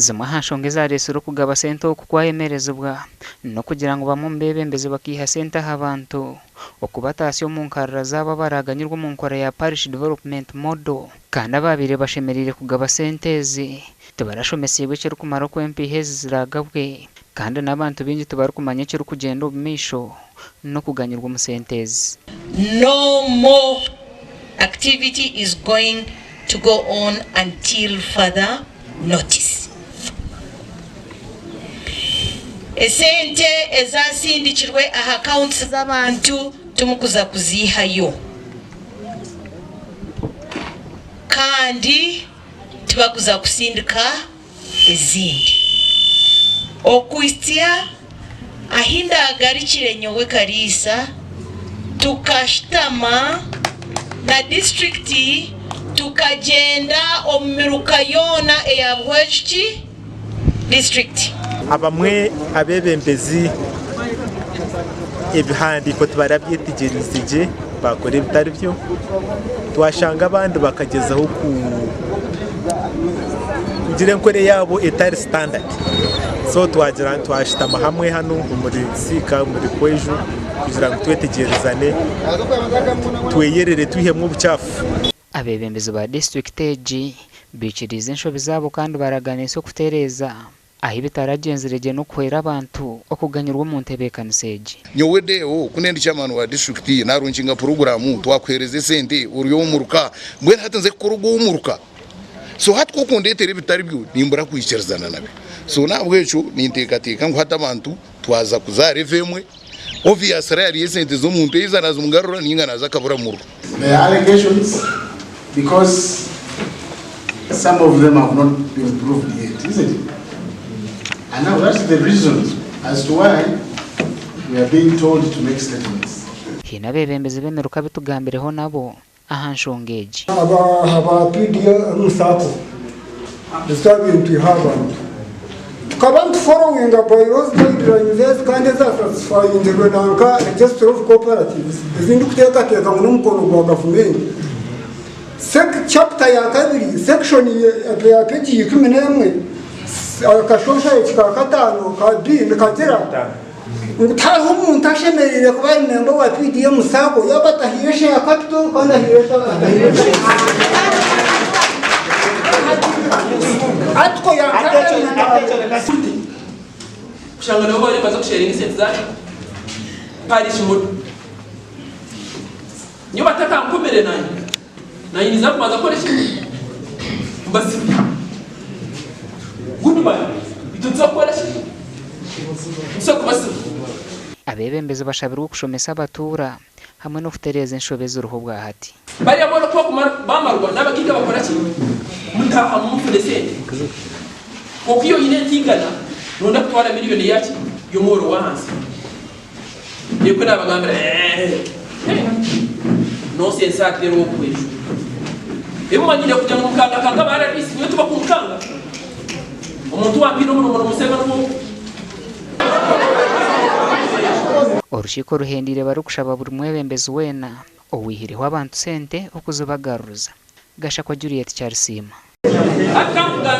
zimwe Enshonga zaresura okugaba sente okukwemereziibwe no kugira ngo bamubebembeze bakiha sente abantu okubatasya omu nkarra zabo baraganyirwa mu nkora ya parish development model kandi ababire bashemerire kugaba sente ezi tibarashomesibwe ekiri kumara okwempiha ezi ziragabwe kandi n'abantu bingi tibarikumanya ekiri kugyenda omu maisho n'okuganyirwa omu sente ezi. No more activity is going to go on until further notice. Esente ezasindikirwe aha accounts z'abantu tumukuza kuzihayo kandi tubakuza kusindika ezindi okwistia ahinda agarikire nyowe Karisa tukashtama na district tukagenda omumiruka yona eya Buhweju district. Abamwe abebembezi ibihandiko tubarabyitegerezije bakora ibitari byo twashanga abandi bakagezaho kugira nkore yabo etari standard, so twagira twashitama hamwe hano muri sika muri Buhweju kugira ngo twetegerezane tweyerere twihemwe ubucafu. Abebembezi ba district egi bikiriza enshobe zabo kandi baraganisa kutereza aho bitaragenzerege no kwera abantu okuganyirwa mu ntebekanisa egi. Nyowe deo kunendi chairman wa district narunginga program twakwereze sente uriyo umuruka mbwe hatanze kurugo umuruka so hatko kondetera bitari byo nimbura kwikirizana nabe so nabwecho nintekateka ngo hata abantu twaza kuza revemwe obvious rare sente zo muntu izana zo mugarura ningana zakabura muruka. The allegations, because some of them have not been proved yet, isn't it? And now that's the reasons as to why we are being told to make statements. Hina bebembezi bemeruka bitugambireho nabo aha Enshonga egi. Aba PDM musako disturbing to have Kabantu following the bylaws guidelines kandi satisfying the Rwanda register of cooperatives izindi kutekateka mu mukono gwa government. Chapter ya kabiri section ya page ya 11 akashosha ekika katano ka B nikatira utaho umuntu ashemerere kuba member wa PDM musako yabatahiyeshe ya capital kandi ahiyesha atko ya kushanga no bari baza kusharinga sente zacu parish mood nyo bataka nkomere na yiniza kumaza koresha basi goodbye bitutsa koresha so kubasi. Abebembezi bashabirwa kushomesa abatura hamwe no kutereza enshobe z'uruhu bwa hati bari abona ko bamarwa n'abakiga bakora ki mutaha mu sente okiyo yine tingana nonda kutwara miliyoni yaki yomoro wahansi yeko nabagambira no sense akero Buhweju emanyine kujya mu kanga barabisi niyo tuba kumukanga umuntu wapira umuntu musega no. Orushiko ruhendire bari kushaba buri mwebembezi wena owihireho abantu sente okuzibagaruza. Gasha kwa Juliet Charisima.